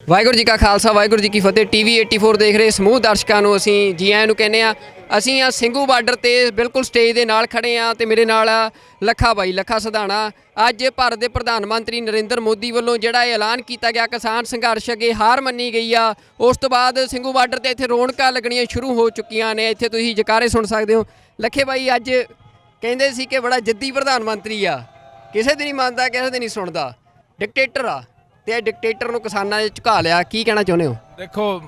ਵਾਹਿਗੁਰੂ ਜੀ ਕਾ ਖਾਲਸਾ ਵਾਹਿਗੁਰੂ ਜੀ ਕੀ ਫਤਿਹ। ਟੀਵੀ 84 ਦੇਖ ਰਹੇ ਸਮੂਹ ਦਰਸ਼ਕਾਂ ਨੂੰ ਅਸੀਂ ਜੀ ਆਇਆਂ ਨੂੰ ਕਹਿੰਦੇ ਆ। ਅਸੀਂ ਆ ਸਿੰਘੂ ਬਾਰਡਰ ਤੇ ਬਿਲਕੁਲ ਸਟੇਜ ਦੇ ਨਾਲ ਖੜੇ ਆ ਤੇ ਮੇਰੇ ਨਾਲ ਆ ਲੱਖਾ ਬਾਈ, ਲੱਖਾ ਸਧਾਣਾ। ਅੱਜ ਭਾਰਤ ਦੇ ਪ੍ਰਧਾਨ ਮੰਤਰੀ ਨਰਿੰਦਰ ਮੋਦੀ ਵੱਲੋਂ ਜਿਹੜਾ ਇਹ ਐਲਾਨ ਕੀਤਾ ਗਿਆ ਕਿਸਾਨ ਸੰਘਰਸ਼ ਅੱਗੇ ਹਾਰ ਮੰਨੀ ਗਈ ਆ, ਉਸ ਤੋਂ ਬਾਅਦ ਸਿੰਘੂ ਬਾਰਡਰ ਤੇ ਇੱਥੇ ਰੌਣਕਾਂ ਲੱਗਣੀਆਂ ਸ਼ੁਰੂ ਹੋ ਚੁੱਕੀਆਂ ਨੇ। ਇੱਥੇ ਤੁਸੀਂ ਜਕਾਰੇ ਸੁਣ ਸਕਦੇ ਹੋ। ਲੱਖੇ ਬਾਈ ਅੱਜ ਕਹਿੰਦੇ ਸੀ ਕਿ ਬੜਾ ਜਿੱਦੀ ਪ੍ਰਧਾਨ ਮੰਤਰੀ ਆ, ਕਿਸੇ ਦੀ ਨਹੀਂ ਮੰਨਦਾ, ਕਿਸੇ ਦੀ ਨਹੀਂ ਸੁਣਦਾ, ਡਿਕਟੇਟਰ ਆ, ਤੇ ਡਿਕਟੇਟਰ ਨੂੰ ਕਿਸਾਨਾਂ ਨੇ ਝੁਕਾ ਲਿਆ। ਕੀ ਕਹਿਣਾ ਚਾਹੁੰਦੇ ਹੋ? ਦੇਖੋ,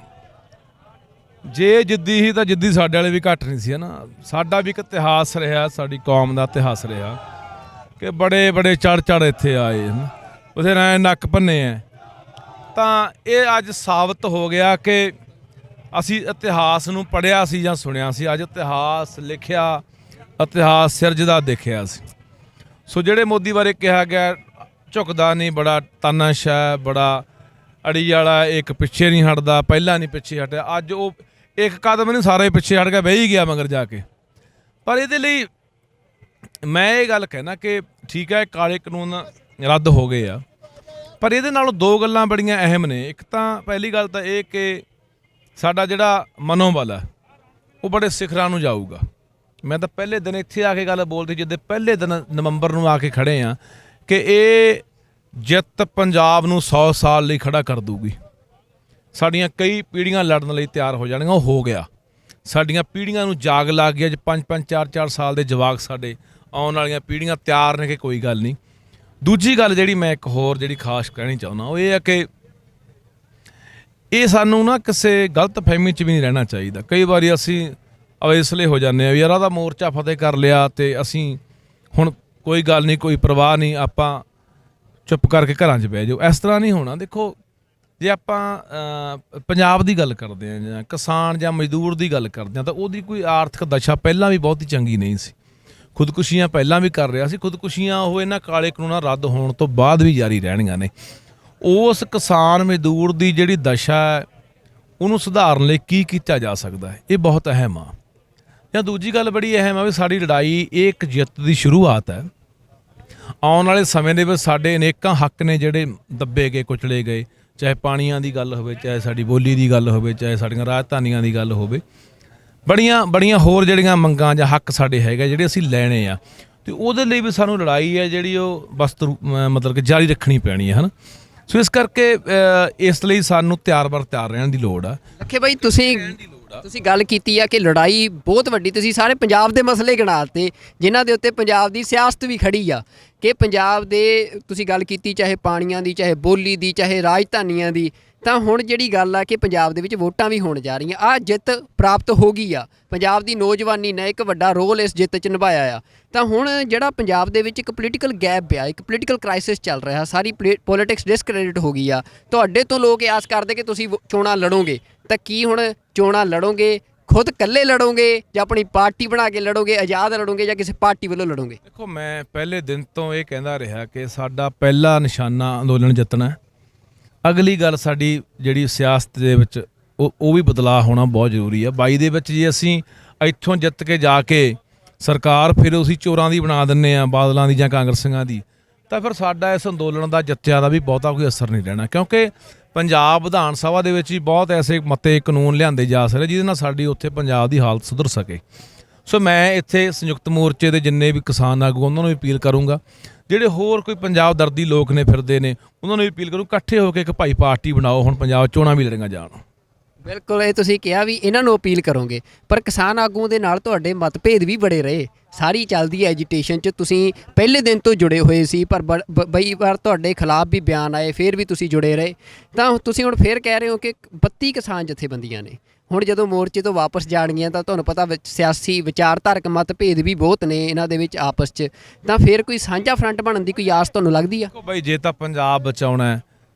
ਜੇ ਜਿੱਦੀ ਹੀ ਤਾਂ ਜਿੱਦੀ ਸਾਡੇ ਵਾਲੇ ਵੀ ਘੱਟ ਨਹੀਂ ਸੀ, ਹੈ ਨਾ। ਸਾਡਾ ਵੀ ਇੱਕ ਇਤਿਹਾਸ ਰਿਹਾ, ਸਾਡੀ ਕੌਮ ਦਾ ਇਤਿਹਾਸ ਰਿਹਾ ਕਿ ਬੜੇ ਬੜੇ ਚੜ ਇੱਥੇ ਆਏ ਹਨ, ਬਥੇਰੇ ਨੱਕ ਭੰਨੇ ਹੈ। ਤਾਂ ਇਹ ਅੱਜ ਸਾਬਤ ਹੋ ਗਿਆ ਕਿ ਅਸੀਂ ਇਤਿਹਾਸ ਨੂੰ ਪੜ੍ਹਿਆ ਸੀ ਜਾਂ ਸੁਣਿਆ ਸੀ, ਅੱਜ ਇਤਿਹਾਸ ਲਿਖਿਆ, ਇਤਿਹਾਸ ਸਿਰਜਦਾ ਦੇਖਿਆ ਸੀ। ਸੋ ਜਿਹੜੇ ਮੋਦੀ ਬਾਰੇ ਕਿਹਾ ਗਿਆ ਝੁਕਦਾ ਨਹੀਂ, ਬੜਾ ਤਾਨਾਸ਼ਾਹ, ਬੜਾ ਅੜੀ ਵਾਲਾ, ਇੱਕ ਪਿੱਛੇ ਨਹੀਂ ਹਟਦਾ, ਪਹਿਲਾਂ ਨਹੀਂ ਪਿੱਛੇ ਹਟਿਆ, ਅੱਜ ਉਹ ਇੱਕ ਕਦਮ ਨਹੀਂ ਸਾਰੇ ਪਿੱਛੇ ਹਟ ਕੇ ਬਹਿ ਹੀ ਗਿਆ ਮਗਰ ਜਾ ਕੇ। ਪਰ ਇਹਦੇ ਲਈ ਮੈਂ ਇਹ ਗੱਲ ਕਹਿਣਾ ਕਿ ਠੀਕ ਹੈ, ਕਾਲੇ ਕਾਨੂੰਨ ਰੱਦ ਹੋ ਗਏ ਆ, ਪਰ ਇਹਦੇ ਨਾਲੋਂ ਦੋ ਗੱਲਾਂ ਬੜੀਆਂ ਅਹਿਮ ਨੇ। ਇੱਕ ਤਾਂ ਪਹਿਲੀ ਗੱਲ ਤਾਂ ਇਹ ਕਿ ਸਾਡਾ ਜਿਹੜਾ ਮਨੋਬਲ ਹੈ ਉਹ ਬੜੇ ਸਿਖਰਾਂ ਨੂੰ ਜਾਊਗਾ। ਮੈਂ ਤਾਂ ਪਹਿਲੇ ਦਿਨ ਇੱਥੇ ਆ ਕੇ ਗੱਲ ਬੋਲਦੀ, ਜਿੱਦੇ ਪਹਿਲੇ ਦਿਨ ਨਵੰਬਰ ਨੂੰ ਆ ਕੇ ਖੜ੍ਹੇ ਹਾਂ, ਕਿ ਇਹ ਜਿੱਤ ਪੰਜਾਬ ਨੂੰ 100 ਸਾਲ ਲਈ ਖੜਾ ਕਰ ਦੂਗੀ। ਸਾਡੀਆਂ ਕਈ ਪੀੜ੍ਹੀਆਂ ਲੜਨ ਲਈ ਤਿਆਰ ਹੋ ਜਾਣਗੀਆਂ, ਉਹ ਹੋ ਗਿਆ। ਸਾਡੀਆਂ ਪੀੜ੍ਹੀਆਂ ਨੂੰ ਜਾਗ ਲੱਗ ਗਿਆ। 5-5 4-4 ਸਾਲ ਦੇ ਜਵਾਕ ਸਾਡੇ ਆਉਣ ਵਾਲੀਆਂ ਪੀੜ੍ਹੀਆਂ ਤਿਆਰ ਨੇ ਕਿ ਕੋਈ ਗੱਲ ਨਹੀਂ। ਦੂਜੀ ਗੱਲ ਜਿਹੜੀ ਮੈਂ ਇੱਕ ਹੋਰ ਜਿਹੜੀ ਖਾਸ ਕਹਿਣੀ ਚਾਹੁੰਦਾ ਉਹ ਇਹ ਹੈ ਕਿ ਇਹ ਸਾਨੂੰ ਨਾ ਕਿਸੇ ਗਲਤ ਫਹਿਮੀ 'ਚ ਵੀ ਨਹੀਂ ਰਹਿਣਾ ਚਾਹੀਦਾ। ਕਈ ਵਾਰੀ ਅਸੀਂ ਅਵੇਸਲੇ ਹੋ ਜਾਂਦੇ ਹਾਂ ਵੀ ਯਾਰ ਉਹਦਾ ਮੋਰਚਾ ਫਤਿਹ ਕਰ ਲਿਆ ਅਤੇ ਅਸੀਂ ਹੁਣ ਕੋਈ ਗੱਲ ਨਹੀਂ, ਕੋਈ ਪਰਵਾਹ ਨਹੀਂ, ਆਪਾਂ ਚੁੱਪ ਕਰਕੇ ਘਰਾਂ 'ਚ ਬਹਿ ਜਾਓ। ਇਸ ਤਰ੍ਹਾਂ ਨਹੀਂ ਹੋਣਾ। ਦੇਖੋ, ਜੇ ਆਪਾਂ ਪੰਜਾਬ ਦੀ ਗੱਲ ਕਰਦੇ ਹਾਂ ਜਾਂ ਕਿਸਾਨ ਜਾਂ ਮਜ਼ਦੂਰ ਦੀ ਗੱਲ ਕਰਦੇ ਹਾਂ ਤਾਂ ਉਹਦੀ ਕੋਈ ਆਰਥਿਕ ਦਸ਼ਾ ਪਹਿਲਾਂ ਵੀ ਬਹੁਤੀ ਚੰਗੀ ਨਹੀਂ ਸੀ। ਖੁਦਕੁਸ਼ੀਆਂ ਪਹਿਲਾਂ ਵੀ ਕਰ ਰਿਹਾ ਸੀ। ਖੁਦਕੁਸ਼ੀਆਂ ਉਹ ਇਹਨਾਂ ਕਾਲੇ ਕਾਨੂੰਨਾਂ ਰੱਦ ਹੋਣ ਤੋਂ ਬਾਅਦ ਵੀ ਜਾਰੀ ਰਹਿਣੀਆਂ ਨੇ। ਉਸ ਕਿਸਾਨ ਮਜ਼ਦੂਰ ਦੀ ਜਿਹੜੀ ਦਸ਼ਾ ਹੈ ਉਹਨੂੰ ਸੁਧਾਰਨ ਲਈ ਕੀ ਕੀਤਾ ਜਾ ਸਕਦਾ ਹੈ, ਇਹ ਬਹੁਤ ਅਹਿਮ ਆ। ਜਾਂ ਦੂਜੀ ਗੱਲ ਬੜੀ ਅਹਿਮ ਆ ਵੀ ਸਾਡੀ ਲੜਾਈ ਇਹ ਇੱਕ ਜਿੱਤ ਦੀ ਸ਼ੁਰੂਆਤ ਹੈ। ਆਉਣ ਵਾਲੇ ਸਮੇਂ ਦੇ ਵਿੱਚ ਸਾਡੇ ਅਨੇਕਾਂ ਹੱਕ ਨੇ ਜਿਹੜੇ ਦੱਬੇ ਗਏ, ਕੁਚਲੇ ਗਏ, ਚਾਹੇ ਪਾਣੀਆਂ ਦੀ ਗੱਲ ਹੋਵੇ, ਚਾਹੇ ਸਾਡੀ ਬੋਲੀ ਦੀ ਗੱਲ ਹੋਵੇ, ਚਾਹੇ ਸਾਡੀਆਂ ਰਾਜਧਾਨੀਆਂ ਦੀ ਗੱਲ ਹੋਵੇ, ਬੜੀਆਂ ਹੋਰ ਜਿਹੜੀਆਂ ਮੰਗਾਂ ਜਾਂ ਹੱਕ ਸਾਡੇ ਹੈਗੇ ਜਿਹੜੇ ਅਸੀਂ ਲੈਣੇ ਆ, ਅਤੇ ਉਹਦੇ ਲਈ ਵੀ ਸਾਨੂੰ ਲੜਾਈ ਹੈ ਜਿਹੜੀ ਉਹ ਮਤਲਬ ਕਿ ਜਾਰੀ ਰੱਖਣੀ ਪੈਣੀ ਹੈ, ਹੈ ਨਾ। ਸੋ ਇਸ ਕਰਕੇ ਇਸ ਲਈ ਸਾਨੂੰ ਤਿਆਰ ਰਹਿਣ ਦੀ ਲੋੜ ਆ। ਲੱਖੇ ਬਾਈ, ਤੁਸੀਂ ਗੱਲ ਕੀਤੀ ਆ ਕਿ ਲੜਾਈ ਬਹੁਤ ਵੱਡੀ, ਤੁਸੀਂ ਸਾਰੇ ਪੰਜਾਬ ਦੇ ਮਸਲੇ ਗਿਣਾਤੇ ਜਿਨ੍ਹਾਂ ਦੇ ਉੱਤੇ ਪੰਜਾਬ ਦੀ ਸਿਆਸਤ ਵੀ ਖੜੀ ਆ ਕਿ ਪੰਜਾਬ ਦੇ ਤੁਸੀਂ ਗੱਲ ਕੀਤੀ, ਚਾਹੇ ਪਾਣੀਆਂ ਦੀ, ਚਾਹੇ ਬੋਲੀ ਦੀ, ਚਾਹੇ ਰਾਜਧਾਨੀਆਂ ਦੀ। ਤਾਂ ਹੁਣ ਜਿਹੜੀ ਗੱਲ ਆ ਕਿ ਪੰਜਾਬ ਦੇ ਵਿੱਚ ਵੋਟਾਂ ਵੀ ਹੋਣ ਜਾ ਰਹੀਆਂ, ਆਹ ਜਿੱਤ ਪ੍ਰਾਪਤ ਹੋ ਗਈ ਆ। ਪੰਜਾਬ ਦੀ ਨੌਜਵਾਨੀ ਨੇ ਇੱਕ ਵੱਡਾ ਰੋਲ ਇਸ ਜਿੱਤ 'ਚ ਨਿਭਾਇਆ ਆ। ਤਾਂ ਹੁਣ ਜਿਹੜਾ ਪੰਜਾਬ ਦੇ ਵਿੱਚ ਇੱਕ ਪੋਲੀਟੀਕਲ ਗੈਪ ਪਿਆ, ਇੱਕ ਪੋਲੀਟੀਕਲ ਕ੍ਰਾਈਸਿਸ ਚੱਲ ਰਿਹਾ, ਸਾਰੀ ਪੋਲੀਟਿਕਸ ਡਿਸਕ੍ਰੈਡਿਟ ਹੋ ਗਈ ਆ। ਤੁਹਾਡੇ ਤੋਂ ਲੋਕ ਆਸ ਕਰਦੇ ਕਿ ਤੁਸੀਂ ਚੋਣਾਂ ਲੜੋਗੇ, ਤਾਂ ਕੀ ਹੁਣ ਚੋਣਾਂ ਲੜੋਗੇ ਖੁਦ ਇਕੱਲੇ ਲੜੋਗੇ ਜਾਂ ਆਪਣੀ ਪਾਰਟੀ ਬਣਾ ਕੇ ਲੜੋਗੇ, ਆਜ਼ਾਦ ਲੜੋਗੇ ਜਾਂ ਕਿਸੇ ਪਾਰਟੀ ਵੱਲੋਂ ਲੜੋਗੇ? ਦੇਖੋ, ਮੈਂ ਪਹਿਲੇ ਦਿਨ ਤੋਂ ਇਹ ਕਹਿੰਦਾ ਰਿਹਾ ਕਿ ਸਾਡਾ ਪਹਿਲਾ ਨਿਸ਼ਾਨਾ ਅੰਦੋਲਨ ਜਿੱਤਣਾ। ਅਗਲੀ ਗੱਲ ਸਾਡੀ ਜਿਹੜੀ ਸਿਆਸਤ ਦੇ ਵਿੱਚ ਉਹ ਵੀ ਬਦਲਾਅ ਹੋਣਾ ਬਹੁਤ ਜ਼ਰੂਰੀ ਆ। 22 ਦੇ ਵਿੱਚ ਜੇ ਅਸੀਂ ਇੱਥੋਂ ਜਿੱਤ ਕੇ ਜਾ ਕੇ ਸਰਕਾਰ ਫਿਰ ਅਸੀਂ ਚੋਰਾਂ ਦੀ ਬਣਾ ਦਿੰਦੇ ਹਾਂ, ਬਾਦਲਾਂ ਦੀ ਜਾਂ ਕਾਂਗਰਸੀਆਂ ਦੀ, ਤਾਂ ਫਿਰ ਸਾਡਾ ਇਸ ਅੰਦੋਲਨ ਦਾ ਜਿੱਤਿਆਂ ਦਾ ਵੀ ਬਹੁਤਾ ਕੋਈ ਅਸਰ ਨਹੀਂ ਰਹਿਣਾ। ਕਿਉਂਕਿ ਪੰਜਾਬ ਵਿਧਾਨ ਸਭਾ ਦੇ ਵਿੱਚ ਹੀ ਬਹੁਤ ਐਸੇ ਮਤੇ ਕਾਨੂੰਨ ਲਿਆਂਦੇ ਜਾ ਸਕਦੇ ਜਿਹਦੇ ਨਾਲ ਸਾਡੀ ਉੱਥੇ ਪੰਜਾਬ ਦੀ ਹਾਲਤ ਸੁਧਰ ਸਕੇ। ਸੋ ਮੈਂ ਇੱਥੇ ਸੰਯੁਕਤ ਮੋਰਚੇ ਦੇ ਜਿੰਨੇ ਵੀ ਕਿਸਾਨ ਆਗੂ ਉਹਨਾਂ ਨੂੰ ਵੀ ਅਪੀਲ ਕਰੂੰਗਾ, ਜਿਹੜੇ ਹੋਰ ਕੋਈ ਪੰਜਾਬ ਦਰਦੀ ਲੋਕ ਨੇ ਫਿਰਦੇ ਨੇ ਉਹਨਾਂ ਨੂੰ ਵੀ ਅਪੀਲ ਕਰੂੰ, ਇਕੱਠੇ ਹੋ ਕੇ ਇੱਕ ਭਾਈ ਪਾਰਟੀ ਬਣਾਓ। ਹੁਣ ਪੰਜਾਬ ਚੋਣਾਂ ਵੀ ਲੜੀਆਂ ਜਾਣ। ਬਿਲਕੁਲ, ਇਹ ਤੁਸੀਂ ਕਿਹਾ ਵੀ ਇਹਨਾਂ ਨੂੰ ਅਪੀਲ ਕਰੋਗੇ, ਪਰ ਕਿਸਾਨ ਆਗੂਆਂ ਦੇ ਨਾਲ ਤੁਹਾਡੇ ਮਤਭੇਦ ਵੀ ਬੜੇ ਰਹੇ। ਸਾਰੀ ਚੱਲਦੀ ਹੈ ਐਜੀਟੇਸ਼ਨ 'ਚ, ਤੁਸੀਂ ਪਹਿਲੇ ਦਿਨ ਤੋਂ ਜੁੜੇ ਹੋਏ ਸੀ, ਪਰ ਕਈ ਵਾਰ ਤੁਹਾਡੇ ਖਿਲਾਫ ਵੀ ਬਿਆਨ ਆਏ, ਫਿਰ ਵੀ ਤੁਸੀਂ ਜੁੜੇ ਰਹੇ। ਤਾਂ ਤੁਸੀਂ ਹੁਣ ਫਿਰ ਕਹਿ ਰਹੇ ਹੋ ਕਿ 32 ਕਿਸਾਨ ਜਥੇਬੰਦੀਆਂ ਨੇ, ਹੁਣ ਜਦੋਂ ਮੋਰਚੇ ਤੋਂ ਵਾਪਸ ਜਾਣਗੀਆਂ ਤਾਂ ਤੁਹਾਨੂੰ ਪਤਾ ਸਿਆਸੀ ਵਿਚਾਰਧਾਰਕ ਮਤਭੇਦ ਵੀ ਬਹੁਤ ਨੇ ਇਹਨਾਂ ਦੇ ਵਿੱਚ ਆਪਸ 'ਚ, ਤਾਂ ਫਿਰ ਕੋਈ ਸਾਂਝਾ ਫਰੰਟ ਬਣਨ ਦੀ ਕੋਈ ਆਸ ਤੁਹਾਨੂੰ ਲੱਗਦੀ ਆ? ਬਾਈ, ਜੇ ਤਾਂ ਪੰਜਾਬ ਬਚਾਉਣਾ,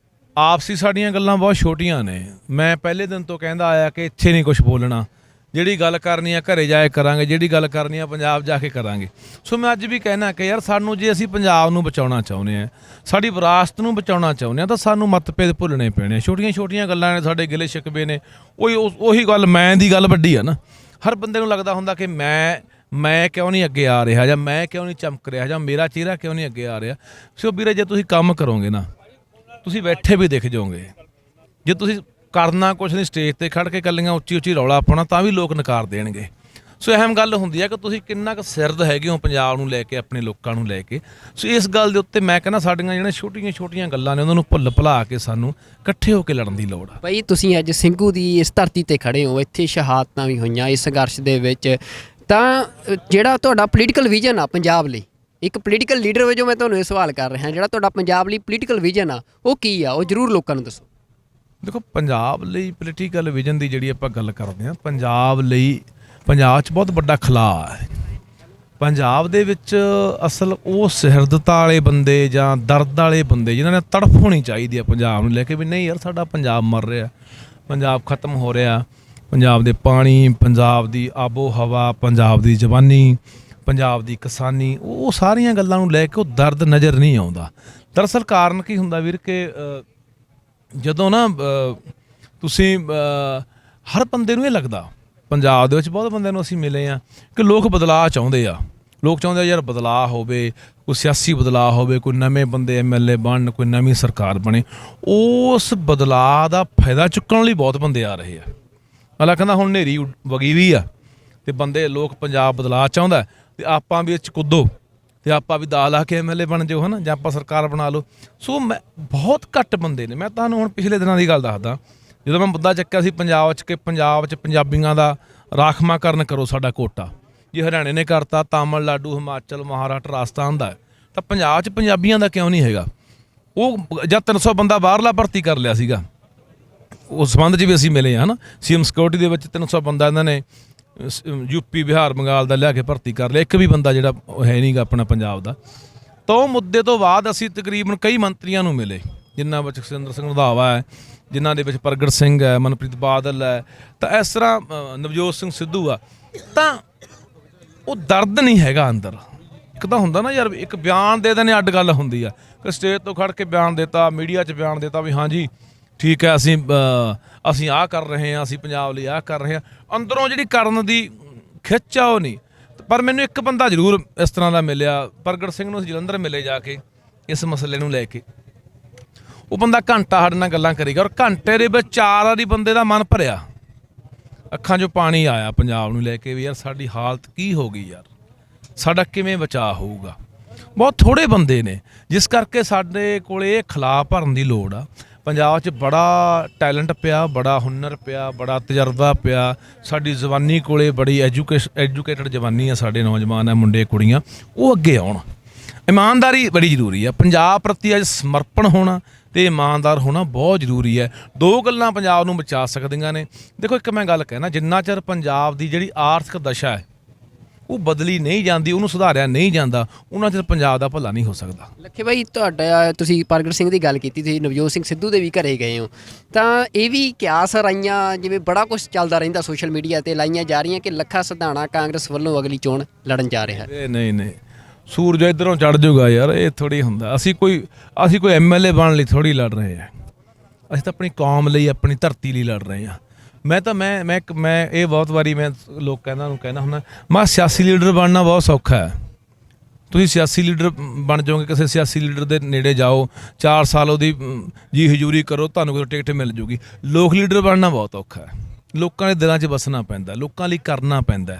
ਆਪਸੀ ਸਾਡੀਆਂ ਗੱਲਾਂ ਬਹੁਤ ਛੋਟੀਆਂ ਨੇ। ਮੈਂ ਪਹਿਲੇ ਦਿਨ ਤੋਂ ਕਹਿੰਦਾ ਆਇਆ ਕਿ ਇੱਥੇ ਨਹੀਂ ਕੁਛ ਬੋਲਣਾ, ਜਿਹੜੀ ਗੱਲ ਕਰਨੀ ਆ ਘਰੇ ਜਾ ਕੇ ਕਰਾਂਗੇ, ਜਿਹੜੀ ਗੱਲ ਕਰਨੀ ਆ ਪੰਜਾਬ ਜਾ ਕੇ ਕਰਾਂਗੇ। ਸੋ ਮੈਂ ਅੱਜ ਵੀ ਕਹਿਣਾ ਕਿ ਯਾਰ ਸਾਨੂੰ ਜੇ ਅਸੀਂ ਪੰਜਾਬ ਨੂੰ ਬਚਾਉਣਾ ਚਾਹੁੰਦੇ ਹਾਂ, ਸਾਡੀ ਵਿਰਾਸਤ ਨੂੰ ਬਚਾਉਣਾ ਚਾਹੁੰਦੇ ਹਾਂ, ਤਾਂ ਸਾਨੂੰ ਮਤਭੇਦ ਭੁੱਲਣੇ ਪੈਣੇ। ਛੋਟੀਆਂ ਗੱਲਾਂ ਨੇ, ਸਾਡੇ ਗਿਲੇ ਸ਼ਿਕਵੇ ਨੇ, ਉਹੀ ਗੱਲ ਮੈਂ ਦੀ ਗੱਲ ਵੱਡੀ ਆ ਨਾ। ਹਰ ਬੰਦੇ ਨੂੰ ਲੱਗਦਾ ਹੁੰਦਾ ਕਿ ਮੈਂ ਕਿਉਂ ਨਹੀਂ ਅੱਗੇ ਆ ਰਿਹਾ, ਜਾਂ ਮੈਂ ਕਿਉਂ ਨਹੀਂ ਚਮਕ ਰਿਹਾ, ਜਾਂ ਮੇਰਾ ਚਿਹਰਾ ਕਿਉਂ ਨਹੀਂ ਅੱਗੇ ਆ ਰਿਹਾ। ਸੋ ਵੀਰੇ, ਜੇ ਤੁਸੀਂ ਕੰਮ ਕਰੋਗੇ ਨਾ, ਤੁਸੀਂ ਬੈਠੇ ਵੀ ਦਿਖ ਜਾਓਗੇ। ਜੇ ਤੁਸੀਂ ਕਰਨਾ ਕੁਛ ਨਹੀਂ, ਸਟੇਜ ਤੇ ਖੜ ਕੇ ਕੱਲੀਆਂ ਉੱਚੀ ਉੱਚੀ ਰੌਲਾ ਪਾਉਣਾ ਤਾਂ ਵੀ ਲੋਕ ਨਕਾਰ ਦੇਣਗੇ। ਸੋ ਅਹਿਮ ਗੱਲ ਹੁੰਦੀ ਹੈ ਕਿ ਤੁਸੀਂ ਕਿੰਨਾ ਕੁ ਸਿਰਦ ਹੈਗੇ ਹੋ ਪੰਜਾਬ ਨੂੰ ਲੈ ਕੇ, ਆਪਣੇ ਲੋਕਾਂ ਨੂੰ ਲੈ ਕੇ। ਸੋ ਇਸ ਗੱਲ ਦੇ ਉੱਤੇ ਮੈਂ ਕਹਿੰਦਾ ਸਾਡੀਆਂ ਜਿਹੜੀਆਂ ਛੋਟੀਆਂ ਛੋਟੀਆਂ ਗੱਲਾਂ ਨੇ ਉਹਨਾਂ ਨੂੰ ਭੁੱਲ ਭੁਲਾ ਕੇ ਸਾਨੂੰ ਇਕੱਠੇ ਹੋ ਕੇ ਲੜਨ ਦੀ ਲੋੜ ਆ। ਭਾਈ ਤੁਸੀਂ ਅੱਜ ਸਿੰਘੂ ਦੀ ਇਸ ਧਰਤੀ ਤੇ ਖੜੇ ਹੋ, ਇੱਥੇ ਸ਼ਹਾਦਤਾਂ ਵੀ ਹੋਈਆਂ ਇਸ ਸੰਘਰਸ਼ ਦੇ ਵਿੱਚ, ਤਾਂ ਜਿਹੜਾ ਤੁਹਾਡਾ ਪੋਲੀਟੀਕਲ ਵਿਜ਼ਨ ਆ ਪੰਜਾਬ ਲਈ, ਇੱਕ ਪੋਲੀਟੀਕਲ ਲੀਡਰ ਵਜੋਂ ਮੈਂ ਤੁਹਾਨੂੰ ਇਹ ਸਵਾਲ ਕਰ ਰਿਹਾ, ਜਿਹੜਾ ਤੁਹਾਡਾ ਪੰਜਾਬ ਲਈ ਪੋਲੀਟੀਕਲ ਵਿਜ਼ਨ ਆ ਉਹ ਕੀ ਆ, ਉਹ ਜ਼ਰੂਰ ਲੋਕਾਂ ਨੂੰ ਦੱਸੋ। ਦੇਖੋ, ਪੰਜਾਬ ਲਈ ਪੋਲੀਟੀਕਲ ਵਿਜ਼ਨ ਦੀ ਜਿਹੜੀ ਆਪਾਂ ਗੱਲ ਕਰਦੇ ਹਾਂ, ਪੰਜਾਬ ਲਈ ਪੰਜਾਬ 'ਚ ਬਹੁਤ ਵੱਡਾ ਖਲਾਅ ਹੈ। ਪੰਜਾਬ ਦੇ ਵਿੱਚ ਅਸਲ ਉਹ ਸਿਰਦਤਾ ਵਾਲੇ ਬੰਦੇ ਜਾਂ ਦਰਦ ਵਾਲੇ ਬੰਦੇ ਜਿਨ੍ਹਾਂ ਨੇ ਤੜਫ ਹੋਣੀ ਚਾਹੀਦੀ ਹੈ ਪੰਜਾਬ ਨੂੰ ਲੈ ਕੇ, ਵੀ ਨਹੀਂ ਯਾਰ ਸਾਡਾ ਪੰਜਾਬ ਮਰ ਰਿਹਾ, ਪੰਜਾਬ ਖਤਮ ਹੋ ਰਿਹਾ, ਪੰਜਾਬ ਦੇ ਪਾਣੀ, ਪੰਜਾਬ ਦੀ ਆਬੋ ਹਵਾ, ਪੰਜਾਬ ਦੀ ਜਵਾਨੀ, ਪੰਜਾਬ ਦੀ ਕਿਸਾਨੀ, ਉਹ ਸਾਰੀਆਂ ਗੱਲਾਂ ਨੂੰ ਲੈ ਕੇ ਉਹ ਦਰਦ ਨਜ਼ਰ ਨਹੀਂ ਆਉਂਦਾ। ਦਰਅਸਲ ਕਾਰਨ ਕੀ ਹੁੰਦਾ ਵੀਰ ਕਿ ਜਦੋਂ ਨਾ ਤੁਸੀਂ ਹਰ ਬੰਦੇ ਨੂੰ ਇਹ ਲੱਗਦਾ, ਪੰਜਾਬ ਦੇ ਵਿੱਚ ਬਹੁਤ ਬੰਦਿਆਂ ਨੂੰ ਅਸੀਂ ਮਿਲੇ ਹਾਂ ਕਿ ਲੋਕ ਬਦਲਾਅ ਚਾਹੁੰਦੇ ਆ, ਲੋਕ ਚਾਹੁੰਦੇ ਆ ਯਾਰ ਬਦਲਾਅ ਹੋਵੇ, ਕੋਈ ਸਿਆਸੀ ਬਦਲਾਅ ਹੋਵੇ, ਕੋਈ ਨਵੇਂ ਬੰਦੇ MLA ਬਣਨ, ਕੋਈ ਨਵੀਂ ਸਰਕਾਰ ਬਣੇ। ਉਸ ਬਦਲਾਅ ਦਾ ਫਾਇਦਾ ਚੁੱਕਣ ਲਈ ਬਹੁਤ ਬੰਦੇ ਆ ਰਹੇ ਆ। ਅਗਲਾ ਕਹਿੰਦਾ ਹੁਣ ਹਨੇਰੀ ਵਗੀ ਵੀ ਆ ਤੇ ਬੰਦੇ ਲੋਕ ਪੰਜਾਬ ਬਦਲਾਅ ਚਾਹੁੰਦਾ ਤੇ ਆਪਾਂ ਵੀ ਇਹ 'ਚ ਕੁੱਦੋ ਤੇ ਆਪਾਂ ਵੀ 10 ਲਾ ਕੇ MLA ਬਣ ਜਾਓ, ਹੈ ਨਾ, ਜਾਂ ਆਪਾਂ ਸਰਕਾਰ ਬਣਾ ਲਓ। ਸੋ ਮੈਂ ਬਹੁਤ ਘੱਟ ਬੰਦੇ ਨੇ। ਮੈਂ ਤੁਹਾਨੂੰ ਹੁਣ ਪਿਛਲੇ ਦਿਨਾਂ ਦੀ ਗੱਲ ਦੱਸਦਾ, ਜਦੋਂ ਮੈਂ ਮੁੱਦਾ ਚੱਕਿਆ ਸੀ ਪੰਜਾਬ 'ਚ ਕਿ ਪੰਜਾਬ 'ਚ ਪੰਜਾਬੀਆਂ ਦਾ ਰਾਖਵਾਂਕਰਨ ਕਰੋ, ਸਾਡਾ ਕੋਟਾ, ਜੇ ਹਰਿਆਣੇ ਨੇ ਕਰਤਾ, ਤਾਮਿਲਨਾਡੂ, ਹਿਮਾਚਲ, ਮਹਾਰਾਸ਼ਟਰ, ਰਾਜਸਥਾਨ ਦਾ, ਤਾਂ ਪੰਜਾਬ 'ਚ ਪੰਜਾਬੀਆਂ ਦਾ ਕਿਉਂ ਨਹੀਂ ਹੈਗਾ? ਉਹ ਜਦ 300 ਬੰਦਾ ਬਾਹਰਲਾ ਭਰਤੀ ਕਰ ਲਿਆ ਸੀਗਾ, ਉਸ ਸੰਬੰਧ 'ਚ ਵੀ ਅਸੀਂ ਮਿਲੇ ਹਾਂ ਨਾ। CM ਸਿਕਿਉਰਿਟੀ ਦੇ ਵਿੱਚ 300 ਬੰਦਾ ਇਹਨਾਂ ਨੇ UP, ਬਿਹਾਰ, ਬੰਗਾਲ ਦਾ ਲਿਆ ਕੇ ਭਰਤੀ ਕਰ ਲਿਆ, ਇੱਕ ਵੀ ਬੰਦਾ ਜਿਹੜਾ ਹੈ ਨਹੀਂ ਗਾ ਆਪਣਾ ਪੰਜਾਬ ਦਾ। ਤਾਂ ਉਹ ਮੁੱਦੇ ਤੋਂ ਬਾਅਦ ਅਸੀਂ ਤਕਰੀਬਨ ਕਈ ਮੰਤਰੀਆਂ ਨੂੰ ਮਿਲੇ, ਜਿਨ੍ਹਾਂ ਵਿੱਚ ਸੁਖਜਿੰਦਰ ਸਿੰਘ ਰੰਧਾਵਾ ਹੈ, ਜਿਨ੍ਹਾਂ ਦੇ ਵਿੱਚ ਪ੍ਰਗਟ ਸਿੰਘ ਹੈ, ਮਨਪ੍ਰੀਤ ਬਾਦਲ ਹੈ, ਤਾਂ ਇਸ ਤਰ੍ਹਾਂ ਨਵਜੋਤ ਸਿੰਘ ਸਿੱਧੂ ਆ। ਤਾਂ ਉਹ ਦਰਦ ਨਹੀਂ ਹੈਗਾ ਅੰਦਰ। ਇੱਕ ਤਾਂ ਹੁੰਦਾ ਨਾ ਯਾਰ, ਇੱਕ ਬਿਆਨ ਦੇ ਦੇਣੇ ਅੱਡ ਗੱਲ ਹੁੰਦੀ ਆ ਕਿ ਸਟੇਜ ਤੋਂ ਖੜ ਕੇ ਬਿਆਨ ਦਿੱਤਾ, ਮੀਡੀਆ 'ਚ ਬਿਆਨ ਦਿੱਤਾ ਵੀ ਹਾਂਜੀ ਠੀਕ ਹੈ ਅਸੀਂ ਆਹ ਕਰ ਰਹੇ ਹਾਂ, ਅਸੀਂ ਪੰਜਾਬ ਲਈ ਆਹ ਕਰ ਰਹੇ ਹਾਂ, ਅੰਦਰੋਂ ਜਿਹੜੀ ਕਰਨ ਦੀ ਖਿੱਚ ਆ ਉਹ ਨਹੀਂ। ਪਰ ਮੈਨੂੰ ਇੱਕ ਬੰਦਾ ਜ਼ਰੂਰ ਇਸ ਤਰ੍ਹਾਂ ਦਾ ਮਿਲਿਆ, ਪ੍ਰਗਟ ਸਿੰਘ ਨੂੰ ਅਸੀਂ ਜਲੰਧਰ ਮਿਲੇ ਜਾ ਕੇ ਇਸ ਮਸਲੇ ਨੂੰ ਲੈ ਕੇ। ਉਹ ਬੰਦਾ ਘੰਟਾ ਸਾਡੇ ਨਾਲ ਗੱਲਾਂ ਕਰੇਗਾ ਔਰ ਘੰਟੇ ਦੇ ਵਿੱਚ 4 ਵਾਰੀ ਬੰਦੇ ਦਾ ਮਨ ਭਰਿਆ, ਅੱਖਾਂ 'ਚੋਂ ਪਾਣੀ ਆਇਆ ਪੰਜਾਬ ਨੂੰ ਲੈ ਕੇ ਵੀ ਯਾਰ ਸਾਡੀ ਹਾਲਤ ਕੀ ਹੋ ਗਈ ਯਾਰ, ਸਾਡਾ ਕਿਵੇਂ ਬਚਾਅ ਹੋਊਗਾ। ਬਹੁਤ ਥੋੜ੍ਹੇ ਬੰਦੇ ਨੇ, ਜਿਸ ਕਰਕੇ ਸਾਡੇ ਕੋਲ ਇਹ ਖਲਾਅ ਭਰਨ ਦੀ ਲੋੜ ਆ। ਪੰਜਾਬ 'ਚ ਬੜਾ ਟੈਲੈਂਟ ਪਿਆ, ਬੜਾ ਹੁਨਰ ਪਿਆ, ਬੜਾ ਤਜਰਬਾ ਪਿਆ, ਸਾਡੀ ਜਵਾਨੀ ਕੋਲੇ ਬੜੀ ਐਜੂਕੇਟਡ ਜਵਾਨੀ ਆ, ਸਾਡੇ ਨੌਜਵਾਨ ਆ, ਮੁੰਡੇ ਕੁੜੀਆਂ, ਉਹ ਅੱਗੇ ਆਉਣ। ਇਮਾਨਦਾਰੀ ਬੜੀ ਜ਼ਰੂਰੀ ਆ ਪੰਜਾਬ ਪ੍ਰਤੀ, ਅੱਜ ਸਮਰਪਣ ਹੋਣਾ ਤੇ ਇਮਾਨਦਾਰ ਹੋਣਾ ਬਹੁਤ ਜ਼ਰੂਰੀ ਹੈ। 2 ਗੱਲਾਂ ਪੰਜਾਬ ਨੂੰ ਬਚਾ ਸਕਦੀਆਂ ਨੇ। ਦੇਖੋ, ਇੱਕ ਮੈਂ ਗੱਲ ਕਹਿਣਾ, ਜਿੰਨਾ ਚਿਰ ਪੰਜਾਬ ਦੀ ਜਿਹੜੀ ਆਰਥਿਕ ਦਸ਼ਾ ਹੈ ਉਹ ਬਦਲੀ ਨਹੀਂ ਜਾਂਦੀ, ਉਹਨੂੰ ਸੁਧਾਰਿਆ ਨਹੀਂ ਜਾਂਦਾ, ਉਹਨਾਂ ਚਿਰ ਪੰਜਾਬ ਦਾ ਭਲਾ ਨਹੀਂ ਹੋ ਸਕਦਾ। ਲੱਖੇ ਭਾਈ, ਤੁਹਾਡਾ ਤੁਸੀਂ ਪ੍ਰਗਟ ਸਿੰਘ ਦੀ ਗੱਲ ਕੀਤੀ, ਤੁਸੀਂ ਨਵਜੋਤ ਸਿੰਘ ਸਿੱਧੂ ਦੇ ਵੀ ਘਰੇ ਗਏ ਹੋ, ਤਾਂ ਇਹ ਵੀ ਕਿਆਸ ਰਾਈਆਂ, ਜਿਵੇਂ ਬੜਾ ਕੁਝ ਚੱਲਦਾ ਰਹਿੰਦਾ ਸੋਸ਼ਲ ਮੀਡੀਆ ਤੇ, ਲਾਈਆਂ ਜਾ ਰਹੀਆਂ ਕਿ ਲੱਖਾ ਸਿਧਾਣਾ ਕਾਂਗਰਸ ਵੱਲੋਂ ਅਗਲੀ ਚੋਣ ਲੜਨ ਜਾ ਰਿਹਾ। ਨਹੀਂ, ਸੂਰਜ ਇੱਧਰੋਂ ਚੜ੍ਹ ਜਾਊਗਾ ਯਾਰ, ਇਹ ਥੋੜ੍ਹੀ ਹੁੰਦਾ। ਅਸੀਂ ਕੋਈ MLA ਬਣਨ ਲਈ ਥੋੜ੍ਹੀ ਲੜ ਰਹੇ ਹਾਂ, ਅਸੀਂ ਤਾਂ ਆਪਣੀ ਕੌਮ ਲਈ, ਆਪਣੀ ਧਰਤੀ ਲਈ ਲੜ ਰਹੇ ਹਾਂ। ਮੈਂ ਇਹ ਬਹੁਤ ਵਾਰੀ ਮੈਂ ਲੋਕ ਕਹਿੰਦਾ ਹੁੰਦਾ, ਮੈਂ ਸਿਆਸੀ ਲੀਡਰ ਬਣਨਾ ਬਹੁਤ ਸੌਖਾ ਹੈ। ਤੁਸੀਂ ਸਿਆਸੀ ਲੀਡਰ ਬਣ ਜਾਓਗੇ, ਕਿਸੇ ਸਿਆਸੀ ਲੀਡਰ ਦੇ ਨੇੜੇ ਜਾਓ, 4 ਸਾਲ ਉਹਦੀ ਜੀ ਹਜ਼ੂਰੀ ਕਰੋ, ਤੁਹਾਨੂੰ ਕੋਈ ਟਿਕਟ ਮਿਲ ਜੂਗੀ। ਲੋਕ ਲੀਡਰ ਬਣਨਾ ਬਹੁਤ ਔਖਾ ਹੈ। ਲੋਕਾਂ ਦੇ ਦਿਲਾਂ 'ਚ ਵਸਣਾ ਪੈਂਦਾ, ਲੋਕਾਂ ਲਈ ਕਰਨਾ ਪੈਂਦਾ,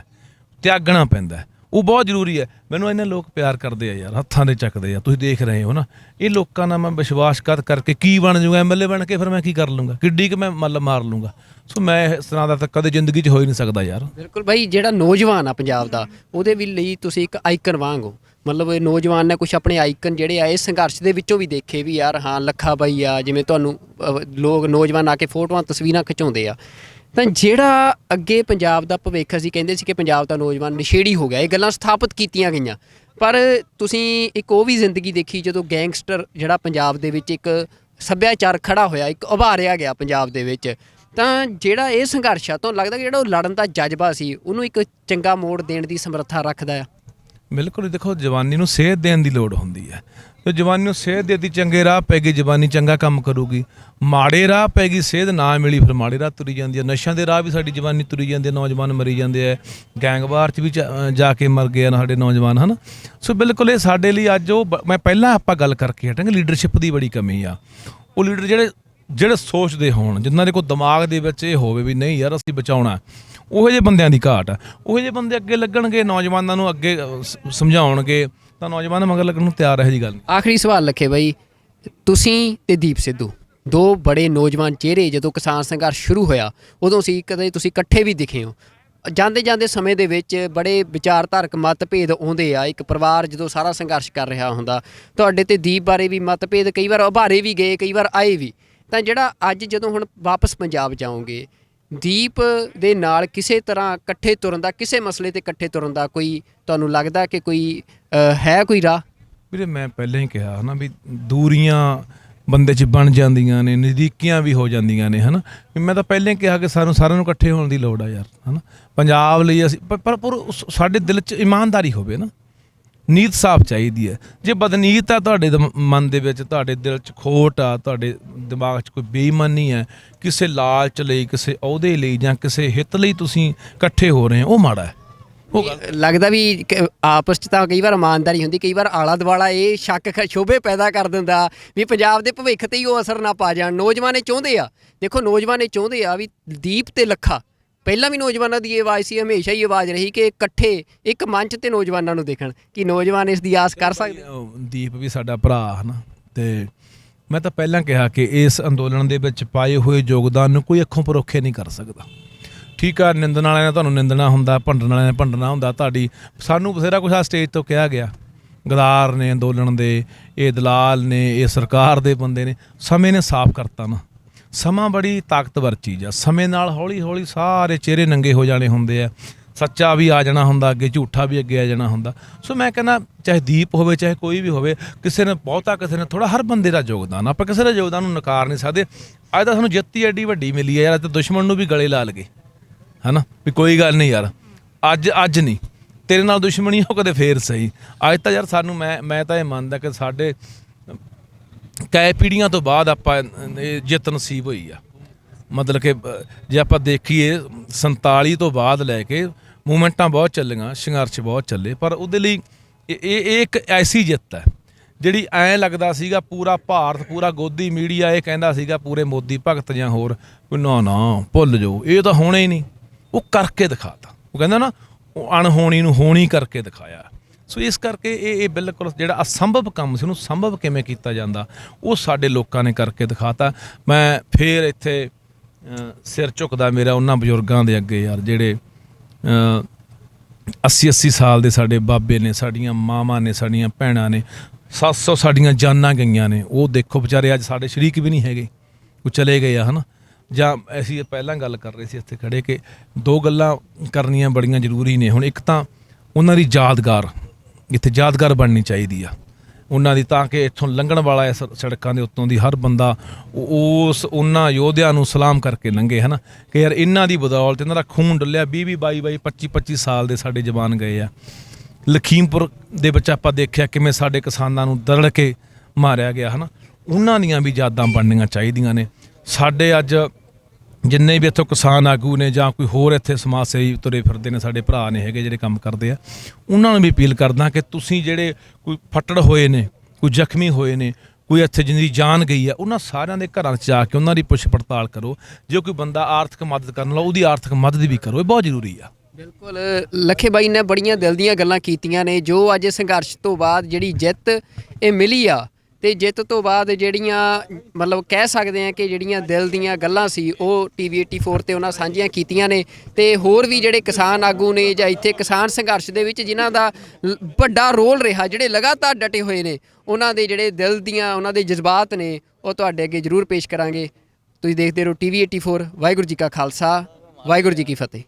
ਤਿਆਗਣਾ ਪੈਂਦਾ, ਉਹ ਬਹੁਤ ਜ਼ਰੂਰੀ ਹੈ। ਮੈਨੂੰ ਇਹਨਾਂ ਲੋਕ ਪਿਆਰ ਕਰਦੇ ਆ ਯਾਰ, ਹੱਥਾਂ ਦੇ ਚੱਕਦੇ ਆ, ਤੁਸੀਂ ਦੇਖ ਰਹੇ ਹੋ ਨਾ। ਇਹ ਲੋਕਾਂ ਨਾਲ ਮੈਂ ਵਿਸ਼ਵਾਸਘਾਤ ਕਰਕੇ ਕੀ ਬਣ ਜੂਗਾ? MLA ਬਣ ਕੇ ਫਿਰ ਮੈਂ ਕੀ ਕਰ ਲੂੰਗਾ? ਕਿੱਡੀ ਕਿ ਮੈਂ ਮੱਲ ਮਾਰ ਲੂੰਗਾ? ਸੋ ਮੈਂ ਇਸ ਤਰ੍ਹਾਂ ਦਾ ਤਾਂ ਕਦੇ ਜ਼ਿੰਦਗੀ 'ਚ ਹੋ ਹੀ ਨਹੀਂ ਸਕਦਾ ਯਾਰ। ਬਿਲਕੁਲ ਭਾਈ, ਜਿਹੜਾ ਨੌਜਵਾਨ ਆ ਪੰਜਾਬ ਦਾ, ਉਹਦੇ ਵੀ ਲਈ ਤੁਸੀਂ ਇੱਕ ਆਈਕਨ ਵਾਂਗ ਹੋ। ਮਤਲਬ ਇਹ ਨੌਜਵਾਨ ਨੇ ਕੁਛ ਆਪਣੇ ਆਈਕਨ ਜਿਹੜੇ ਆ ਇਸ ਸੰਘਰਸ਼ ਦੇ ਵਿੱਚੋਂ ਵੀ ਦੇਖੇ ਵੀ ਯਾਰ, ਹਾਂ ਲੱਖਾ ਬਾਈ ਆ, ਜਿਵੇਂ ਤੁਹਾਨੂੰ ਲੋਕ ਨੌਜਵਾਨ ਆ ਕੇ ਫੋਟੋਆਂ ਤਸਵੀਰਾਂ ਖਿਚਾਉਂਦੇ ਆ। ਤਾਂ ਜਿਹੜਾ ਅੱਗੇ ਪੰਜਾਬ ਦਾ ਭਵਿੱਖ ਅਸੀਂ ਕਹਿੰਦੇ ਸੀ ਕਿ ਪੰਜਾਬ ਦਾ ਨੌਜਵਾਨ ਨਸ਼ੇੜੀ ਹੋ ਗਿਆ, ਇਹ ਗੱਲਾਂ ਸਥਾਪਿਤ ਕੀਤੀਆਂ ਗਈਆਂ, ਪਰ ਤੁਸੀਂ ਇੱਕ ਉਹ ਵੀ ਜ਼ਿੰਦਗੀ ਦੇਖੀ ਜਦੋਂ ਗੈਂਗਸਟਰ ਜਿਹੜਾ ਪੰਜਾਬ ਦੇ ਵਿੱਚ ਇੱਕ ਸੱਭਿਆਚਾਰ ਖੜਾ ਹੋਇਆ, ਇੱਕ ਉਭਾਰਿਆ ਗਿਆ ਪੰਜਾਬ ਦੇ ਵਿੱਚ। ਤਾਂ ਜਿਹੜਾ ਇਹ ਸੰਘਰਸ਼ ਆ, ਤੁਹਾਨੂੰ ਲੱਗਦਾ ਕਿ ਜਿਹੜਾ ਉਹ ਲੜਨ ਦਾ ਜਜ਼ਬਾ ਸੀ, ਉਹਨੂੰ ਇੱਕ ਚੰਗਾ ਮੋੜ ਦੇਣ ਦੀ ਸਮਰੱਥਾ ਰੱਖਦਾ ਆ? ਬਿਲਕੁਲ। ਦੇਖੋ, ਜਵਾਨੀ ਨੂੰ ਸੇਧ ਦੇਣ ਦੀ ਲੋੜ ਹੁੰਦੀ ਹੈ। ਜੇ ਜਵਾਨੀ ਨੂੰ ਸੇਧ ਦੇਤੀ, ਚੰਗੇ ਰਾਹ ਪੈ ਗਈ, ਜਵਾਨੀ ਚੰਗਾ ਕੰਮ ਕਰੂਗੀ। ਮਾੜੇ ਰਾਹ ਪੈ ਗਈ, ਸੇਧ ਨਾ ਮਿਲੀ, ਫਿਰ ਮਾੜੇ ਰਾਹ ਤੁਰੀ ਜਾਂਦੀ ਹੈ। ਨਸ਼ਿਆਂ ਦੇ ਰਾਹ ਵੀ ਸਾਡੀ ਜਵਾਨੀ ਤੁਰੀ ਜਾਂਦੀ ਹੈ, ਨੌਜਵਾਨ ਮਰੀ ਜਾਂਦੇ ਹੈ। ਗੈਂਗਵਾਰ 'ਚ ਵੀ ਜਾ ਕੇ ਮਰ ਗਏ ਹਨ ਸਾਡੇ ਨੌਜਵਾਨ, ਹੈ ਨਾ। ਸੋ ਬਿਲਕੁਲ ਇਹ ਸਾਡੇ ਲਈ ਅੱਜ ਮੈਂ ਪਹਿਲਾਂ ਆਪਾਂ ਗੱਲ ਕਰਕੇ ਹਟਾਂਗੇ, ਲੀਡਰਸ਼ਿਪ ਦੀ ਬੜੀ ਕਮੀ ਆ। ਉਹ ਲੀਡਰ ਜਿਹੜੇ ਜਿਹੜੇ ਸੋਚਦੇ ਹੋਣ, ਜਿਨ੍ਹਾਂ ਦੇ ਕੋਈ ਦਿਮਾਗ ਦੇ ਵਿੱਚ ਇਹ ਹੋਵੇ ਵੀ ਨਹੀਂ ਯਾਰ ਅਸੀਂ ਬਚਾਉਣਾ, ਉਹੋ ਜਿਹੇ ਬੰਦਿਆਂ ਦੀ ਘਾਟ ਹੈ। ਉਹੋ ਜਿਹੇ ਬੰਦੇ ਅੱਗੇ ਲੱਗਣਗੇ, ਨੌਜਵਾਨਾਂ ਨੂੰ ਅੱਗੇ ਸਮਝਾਉਣਗੇ, ਤਾਂ ਨੌਜਵਾਨ ਮਗਰ ਲੱਗਣ ਨੂੰ ਤਿਆਰ ਹੈ ਜੀ ਗੱਲ ਨਹੀਂ। ਆਖਰੀ ਸਵਾਲ ਲੱਖੇ ਬਾਈ, ਤੁਸੀਂ ਤੇ ਦੀਪ ਸਿੱਧੂ ਦੋ ਬੜੇ ਨੌਜਵਾਨ ਚਿਹਰੇ, ਜਦੋਂ ਕਿਸਾਨ ਸੰਘਰਸ਼ ਸ਼ੁਰੂ ਹੋਇਆ ਉਦੋਂ ਸੀ ਕਦੇ ਤੁਸੀਂ ਇਕੱਠੇ ਵੀ ਦਿਖੇ ਹੋ। ਜਾਂਦੇ ਜਾਂਦੇ ਸਮੇਂ ਦੇ ਵਿੱਚ ਬੜੇ ਵਿਚਾਰਧਾਰਕ ਮਤਭੇਦ ਆਉਂਦੇ ਆ। ਇੱਕ ਪਰਿਵਾਰ ਜਦੋਂ ਸਾਰਾ ਸੰਘਰਸ਼ ਕਰ ਰਿਹਾ ਹੁੰਦਾ, ਤੁਹਾਡੇ ਤੇ ਦੀਪ ਬਾਰੇ ਵੀ ਮਤਭੇਦ ਕਈ ਵਾਰ ਉਭਾਰੇ ਵੀ ਗਏ, ਕਈ ਵਾਰ ਆਏ ਵੀ। ਤਾਂ ਜਿਹੜਾ ਅੱਜ ਜਦੋਂ ਹੁਣ ਵਾਪਸ ਪੰਜਾਬ ਜਾਓਗੇ, ਦੀਪ ਦੇ ਨਾਲ ਕਿਸੇ ਤਰ੍ਹਾਂ ਇਕੱਠੇ ਤੁਰਨ ਦਾ, ਕਿਸੇ ਮਸਲੇ ਤੇ ਇਕੱਠੇ ਤੁਰਨ ਦਾ ਕੋਈ ਤੁਹਾਨੂੰ ਲੱਗਦਾ ਕਿ ਕੋਈ ਹੈ ਕੋਈ ਰਾਹ? ਵੀਰੇ ਮੈਂ ਪਹਿਲਾਂ ਹੀ ਕਿਹਾ ਨਾ ਵੀ ਦੂਰੀਆਂ ਬੰਦੇ 'ਚ ਬਣ ਜਾਂਦੀਆਂ ਨੇ, ਨਜ਼ਦੀਕੀਆਂ ਵੀ ਹੋ ਜਾਂਦੀਆਂ ਨੇ, ਹੈ ਨਾ। ਮੈਂ ਤਾਂ ਪਹਿਲਾਂ ਹੀ ਕਿਹਾ ਕਿ ਸਾਨੂੰ ਸਾਰਿਆਂ ਨੂੰ ਇਕੱਠੇ ਹੋਣ ਦੀ ਲੋੜ ਆ ਯਾਰ, ਹੈ ਨਾ। ਪੰਜਾਬ ਲਈ ਅਸੀਂ ਪਰ ਸਾਡੇ ਦਿਲ 'ਚ ਇਮਾਨਦਾਰੀ ਹੋਵੇ ਨਾ, ਨੀਤ ਸਾਫ਼ ਚਾਹੀਦੀ ਹੈ। ਜੇ ਬਦਨੀਤ ਆ ਤੁਹਾਡੇ ਮਨ ਦੇ ਵਿੱਚ, ਤੁਹਾਡੇ ਦਿਲ 'ਚ ਖੋਟ ਆ, ਤੁਹਾਡੇ ਦਿਮਾਗ 'ਚ ਕੋਈ ਬੇਈਮਾਨੀ ਹੈ, ਕਿਸੇ ਲਾਲਚ ਲਈ, ਕਿਸੇ ਅਹੁਦੇ ਲਈ ਜਾਂ ਕਿਸੇ ਹਿੱਤ ਲਈ ਤੁਸੀਂ ਇਕੱਠੇ ਹੋ ਰਹੇ ਹੋ, ਉਹ ਮਾੜਾ ਹੈ। ਲੱਗਦਾ ਵੀ ਆਪਸ 'ਚ ਤਾਂ ਕਈ ਵਾਰ ਇਮਾਨਦਾਰੀ ਹੁੰਦੀ, ਕਈ ਵਾਰ ਆਲਾ ਦੁਆਲਾ ਇਹ ਸ਼ੱਕ ਸ਼ੋਭੇ ਪੈਦਾ ਕਰ ਦਿੰਦਾ ਵੀ ਪੰਜਾਬ ਦੇ ਭਵਿੱਖ ਤੇ ਹੀ ਉਹ ਅਸਰ ਨਾ ਪਾ ਜਾਣ। ਨੌਜਵਾਨ ਇਹ ਚਾਹੁੰਦੇ ਆ, ਦੇਖੋ ਨੌਜਵਾਨ ਇਹ ਚਾਹੁੰਦੇ ਆ ਵੀ ਦੀਪ ਤੇ ਲੱਖਾ, ਪਹਿਲਾਂ ਵੀ ਨੌਜਵਾਨਾਂ ਦੀ ਇਹ ਆਵਾਜ਼ ਸੀ, ਹਮੇਸ਼ਾ ਹੀ ਆਵਾਜ਼ ਰਹੀ ਕਿ ਇਕੱਠੇ ਇੱਕ ਮੰਚ ਤੇ ਨੌਜਵਾਨਾਂ ਨੂੰ ਦੇਖਣ। ਕਿ ਨੌਜਵਾਨ ਇਸ ਦੀ ਆਸ ਕਰ ਸਕਦੇ? ਦੀਪ ਵੀ ਸਾਡਾ ਭਰਾ ਹੈ ਨਾ, ਤੇ ਮੈਂ ਤਾਂ ਪਹਿਲਾਂ ਕਿਹਾ ਕਿ ਇਸ ਅੰਦੋਲਨ ਦੇ ਵਿੱਚ ਪਾਏ ਹੋਏ ਯੋਗਦਾਨ ਨੂੰ ਕੋਈ ਅੱਖੋਂ ਪਰੋਖੇ ਨਹੀਂ ਕਰ ਸਕਦਾ। ਠੀਕ ਆ, ਨਿੰਦਣ ਵਾਲਿਆਂ ਨੇ ਤੁਹਾਨੂੰ ਨਿੰਦਣਾ ਹੁੰਦਾ, ਭੰਡਣ ਵਾਲਿਆਂ ਨੇ ਭੰਡਣਾ ਹੁੰਦਾ। ਤੁਹਾਡੀ ਸਾਨੂੰ ਬਥੇਰਾ ਕੁਛ ਆ ਸਟੇਜ ਤੋਂ ਕਿਹਾ ਗਿਆ, ਗਦਾਰ ਨੇ ਅੰਦੋਲਨ ਦੇ, ਇਹ ਦਲਾਲ ਨੇ, ਇਹ ਸਰਕਾਰ ਦੇ ਬੰਦੇ ਨੇ। ਸਮੇਂ ਨੇ ਸਾਫ਼ ਕਰਤਾ ਨਾ। ਸਮਾਂ ਬੜੀ ਤਾਕਤਵਰ ਚੀਜ਼ ਆ। ਸਮੇਂ ਨਾਲ ਹੌਲੀ ਹੌਲੀ ਸਾਰੇ ਚਿਹਰੇ ਨੰਗੇ ਹੋ ਜਾਣੇ ਹੁੰਦੇ ਆ, ਸੱਚਾ ਵੀ ਆ ਜਾਣਾ ਹੁੰਦਾ ਅੱਗੇ, ਝੂਠਾ ਵੀ ਅੱਗੇ ਆ ਜਾਣਾ ਹੁੰਦਾ। ਸੋ ਮੈਂ ਕਹਿੰਦਾ ਚਾਹੇ ਦੀਪ ਹੋਵੇ ਚਾਹੇ ਕੋਈ ਵੀ ਹੋਵੇ, ਕਿਸੇ ਨੇ ਬਹੁਤਾ ਕਿਸੇ ਨੇ ਥੋੜ੍ਹਾ, ਹਰ ਬੰਦੇ ਦਾ ਯੋਗਦਾਨ, ਆਪਾਂ ਕਿਸੇ ਦਾ ਯੋਗਦਾਨ ਨੂੰ ਨਕਾਰ ਨਹੀਂ ਸਕਦੇ। ਅੱਜ ਤਾਂ ਸਾਨੂੰ ਜਿੱਤ ਹੀ ਐਡੀ ਵੱਡੀ ਮਿਲੀ ਹੈ ਯਾਰ, ਤੇ ਦੁਸ਼ਮਣ ਨੂੰ ਵੀ ਗਲੇ ਲਾ ਲਗੇ, ਹੈ ਨਾ, ਵੀ ਕੋਈ ਗੱਲ ਨਹੀਂ ਯਾਰ, ਅੱਜ ਨਹੀਂ ਤੇਰੇ ਨਾਲ ਦੁਸ਼ਮਣੀ ਹੋ ਕਦੇ ਫੇਰ ਸਹੀ। ਅੱਜ ਤਾਂ ਯਾਰ ਸਾਨੂੰ ਮੈਂ ਤਾਂ ਇਹ ਮੰਨਦਾ ਕਿ ਸਾਡੇ ਕਈ ਪੀੜ੍ਹੀਆਂ ਤੋਂ ਬਾਅਦ ਆਪਾਂ ਇਹ ਜਿੱਤ ਨਸੀਬ ਹੋਈ ਆ। ਮਤਲਬ ਕਿ ਜੇ ਆਪਾਂ ਦੇਖੀਏ 47 ਤੋਂ ਬਾਅਦ ਲੈ ਕੇ ਮੂਵਮੈਂਟਾਂ ਬਹੁਤ ਚੱਲੀਆਂ, ਸੰਘਰਸ਼ ਬਹੁਤ ਚੱਲੇ, ਪਰ ਉਹਦੇ ਲਈ ਇਹ ਇੱਕ ਐਸੀ ਜਿੱਤ ਹੈ ਜਿਹੜੀ ਐਂ ਲੱਗਦਾ ਸੀਗਾ ਪੂਰਾ ਭਾਰਤ, ਪੂਰਾ ਗੋਦੀ ਮੀਡੀਆ ਇਹ ਕਹਿੰਦਾ ਸੀਗਾ ਪੂਰੇ ਮੋਦੀ ਭਗਤ ਜਾਂ ਹੋਰ ਕੋਈ, ਨਾ ਭੁੱਲ ਜਾਓ, ਇਹ ਤਾਂ ਹੋਣਾ ਹੀ ਨਹੀਂ। ਉਹ ਕਰਕੇ ਦਿਖਾਤਾ। ਉਹ ਕਹਿੰਦਾ ਨਾ, ਉਹ ਅਣਹੋਣੀ ਨੂੰ ਹੋਣੀ ਕਰਕੇ ਦਿਖਾਇਆ। ਸੋ ਇਸ ਕਰਕੇ ਇਹ ਬਿਲਕੁਲ ਜਿਹੜਾ ਅਸੰਭਵ ਕੰਮ ਸੀ, ਉਹਨੂੰ ਸੰਭਵ ਕਿਵੇਂ ਕੀਤਾ ਜਾਂਦਾ, ਉਹ ਸਾਡੇ ਲੋਕਾਂ ਨੇ ਕਰਕੇ ਦਿਖਾਤਾ। ਮੈਂ ਫੇਰ ਇੱਥੇ ਸਿਰ ਝੁਕਦਾ ਮੇਰਾ ਉਹਨਾਂ ਬਜ਼ੁਰਗਾਂ ਦੇ ਅੱਗੇ ਯਾਰ, ਜਿਹੜੇ 80 ਸਾਲ ਦੇ ਸਾਡੇ ਬਾਬੇ ਨੇ, ਸਾਡੀਆਂ ਮਾਵਾਂ ਨੇ, ਸਾਡੀਆਂ ਭੈਣਾਂ ਨੇ, 700 ਸਾਡੀਆਂ ਜਾਨਾਂ ਗਈਆਂ ਨੇ। ਉਹ ਦੇਖੋ ਵਿਚਾਰੇ ਅੱਜ ਸਾਡੇ ਸ਼ਰੀਕ ਵੀ ਨਹੀਂ ਹੈਗੇ, ਉਹ ਚਲੇ ਗਏ ਆ, ਹੈ ਨਾ। ਜਾਂ ਅਸੀਂ ਪਹਿਲਾਂ ਗੱਲ ਕਰ ਰਹੇ ਸੀ ਇੱਥੇ ਖੜੇ ਕਿ ਦੋ ਗੱਲਾਂ ਕਰਨੀਆਂ ਬੜੀਆਂ ਜ਼ਰੂਰੀ ਨੇ। ਹੁਣ ਇੱਕ ਤਾਂ ਉਹਨਾਂ ਦੀ ਯਾਦਗਾਰ, ਇੱਥੇ ਯਾਦਗਾਰ ਬਣਨੀ ਚਾਹੀਦੀ ਆ ਉਹਨਾਂ ਦੀ, ਤਾਂ ਕਿ ਇੱਥੋਂ ਲੰਘਣ ਵਾਲਾ ਇਸ ਸੜਕਾਂ ਦੇ ਉੱਤੋਂ ਦੀ ਹਰ ਬੰਦਾ ਉਹਨਾਂ ਯੋਧਿਆਂ ਨੂੰ ਸਲਾਮ ਕਰਕੇ ਲੰਘੇ, ਹੈ ਨਾ। ਕਿ ਯਾਰ ਇਹਨਾਂ ਦੀ ਬਦੌਲਤ, ਇਹਨਾਂ ਦਾ ਖੂਨ ਡੁੱਲਿਆ, 20 22 25 ਸਾਲ ਦੇ ਸਾਡੇ ਜਵਾਨ ਗਏ ਆ। ਲਖੀਮਪੁਰ ਦੇ ਵਿੱਚ ਆਪਾਂ ਦੇਖਿਆ ਕਿਵੇਂ ਸਾਡੇ ਕਿਸਾਨਾਂ ਨੂੰ ਦਰੜ ਕੇ ਮਾਰਿਆ ਗਿਆ, ਹੈ ਨਾ। ਉਹਨਾਂ ਦੀਆਂ ਵੀ ਯਾਦਾਂ ਬਣਨੀਆਂ ਚਾਹੀਦੀਆਂ ਨੇ। ਸਾਡੇ ਅੱਜ ਜਿੰਨੇ ਵੀ ਇੱਥੋਂ ਕਿਸਾਨ ਆਗੂ ਨੇ ਜਾਂ ਕੋਈ ਹੋਰ ਇੱਥੇ ਸਮਾਜ ਸੇਵੀ ਤੁਰੇ ਫਿਰਦੇ ਨੇ, ਸਾਡੇ ਭਰਾ ਨੇ ਹੈਗੇ ਜਿਹੜੇ ਕੰਮ ਕਰਦੇ ਆ, ਉਹਨਾਂ ਨੂੰ ਵੀ ਅਪੀਲ ਕਰਦਾ ਕਿ ਤੁਸੀਂ ਜਿਹੜੇ ਕੋਈ ਫੱਟੜ ਹੋਏ ਨੇ, ਕੋਈ ਜ਼ਖਮੀ ਹੋਏ ਨੇ, ਕੋਈ ਇੱਥੇ ਜਿਹਦੀ ਜਾਨ ਗਈ ਆ, ਉਹਨਾਂ ਸਾਰਿਆਂ ਦੇ ਘਰਾਂ 'ਚ ਜਾ ਕੇ ਉਹਨਾਂ ਦੀ ਪੁੱਛ ਪੜਤਾਲ ਕਰੋ। ਜੇ ਕੋਈ ਬੰਦਾ ਆਰਥਿਕ ਮਦਦ ਕਰਨ ਵਾਲਾ, ਉਹਦੀ ਆਰਥਿਕ ਮਦਦ ਵੀ ਕਰੋ, ਇਹ ਬਹੁਤ ਜ਼ਰੂਰੀ ਆ। ਬਿਲਕੁਲ, ਲੱਖੇ ਬਾਈ ਨੇ ਬੜੀਆਂ ਦਿਲ ਦੀਆਂ ਗੱਲਾਂ ਕੀਤੀਆਂ ਨੇ। ਜੋ ਅੱਜ ਸੰਘਰਸ਼ ਤੋਂ ਬਾਅਦ ਜਿਹੜੀ ਜਿੱਤ ਇਹ ਮਿਲੀ ਆ, ਤੇ ਜਿੱਤ ਤੋਂ ਬਾਅਦ ਜਿਹੜੀਆਂ ਮਤਲਬ ਕਹਿ ਸਕਦੇ ਹਾਂ ਕਿ ਜਿਹੜੀਆਂ ਦਿਲ ਦੀਆਂ ਗੱਲਾਂ ਸੀ, ਉਹ TV 84 ਤੇ ਉਹਨਾਂ ਸਾਂਝੀਆਂ ਕੀਤੀਆਂ ਨੇ। ਤੇ ਹੋਰ ਵੀ ਜਿਹੜੇ ਕਿਸਾਨ ਆਗੂ ਨੇ ਜਾਂ ਇੱਥੇ ਕਿਸਾਨ ਸੰਘਰਸ਼ ਦੇ ਵਿੱਚ ਜਿਨ੍ਹਾਂ ਦਾ ਵੱਡਾ ਰੋਲ ਰਿਹਾ, ਜਿਹੜੇ ਲਗਾਤਾਰ ਡਟੇ ਹੋਏ ਨੇ, ਉਹਨਾਂ ਦੇ ਜਿਹੜੇ ਦਿਲ ਦੀਆਂ, ਉਹਨਾਂ ਦੇ ਜਜ਼ਬਾਤ ਨੇ, ਉਹ ਤੁਹਾਡੇ ਅੱਗੇ ਜ਼ਰੂਰ ਪੇਸ਼ ਕਰਾਂਗੇ। ਤੁਸੀਂ ਦੇਖਦੇ ਰਹੋ TV 84। ਵਾਹਿਗੁਰੂ ਜੀ ਕਾ ਖਾਲਸਾ, ਵਾਹਿਗੁਰੂ ਜੀ ਕੀ ਫਤਿਹ।